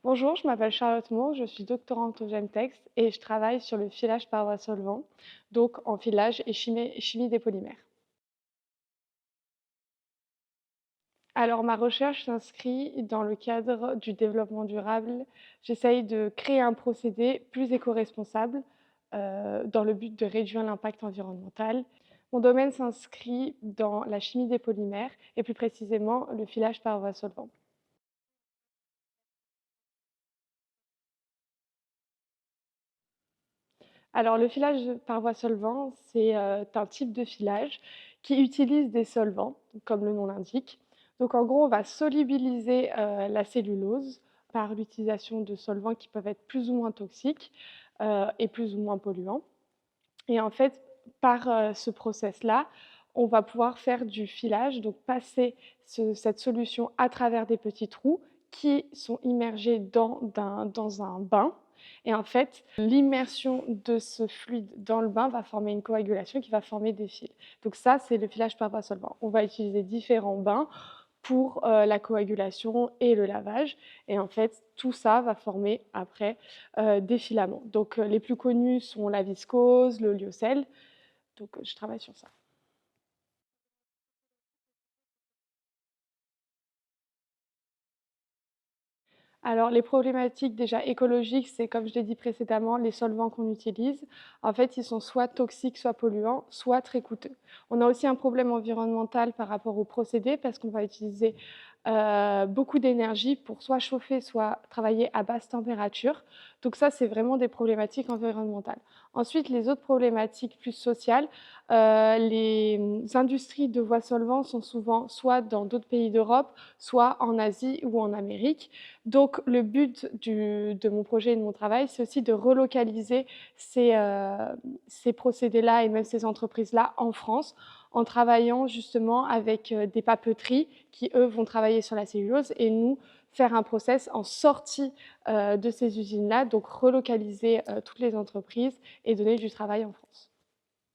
Bonjour, je m'appelle Charlotte Moore, je suis doctorante au GEMTEX et je travaille sur le filage par voie solvant, donc en filage et chimie des polymères. Alors ma recherche s'inscrit dans le cadre du développement durable. J'essaye de créer un procédé plus éco-responsable dans le but de réduire l'impact environnemental. Mon domaine s'inscrit dans la chimie des polymères et plus précisément le filage par voie solvant. Alors le filage par voie solvant, c'est, un type de filage qui utilise des solvants, comme le nom l'indique. Donc en gros, on va solubiliser, la cellulose par l'utilisation de solvants qui peuvent être plus ou moins toxiques, et plus ou moins polluants. Et en fait, par, ce process-là, on va pouvoir faire du filage, donc passer cette solution à travers des petits trous qui sont immergés dans un bain. Et en fait, l'immersion de ce fluide dans le bain va former une coagulation qui va former des fils. Donc ça, c'est le filage par voie solvant. On va utiliser différents bains pour, la coagulation et le lavage et en fait, tout ça va former après, des filaments. Donc, les plus connus sont la viscose, le lyocell, donc je travaille sur ça. Alors les problématiques déjà écologiques, c'est comme je l'ai dit précédemment, les solvants qu'on utilise. En fait, ils sont soit toxiques, soit polluants, soit très coûteux. On a aussi un problème environnemental par rapport au procédé parce qu'on va utiliser, beaucoup d'énergie pour soit chauffer, soit travailler à basse température. Donc ça, c'est vraiment des problématiques environnementales. Ensuite, les autres problématiques plus sociales, les, industries de voies solvants sont souvent soit dans d'autres pays d'Europe, soit en Asie ou en Amérique. Donc le but de mon projet et de mon travail, c'est aussi de relocaliser ces procédés-là et même ces entreprises-là en France, en travaillant justement avec, des papeteries qui, eux, vont travailler sur la cellulose et nous, faire un process en sortie, de ces usines-là, donc relocaliser, toutes les entreprises et donner du travail en France.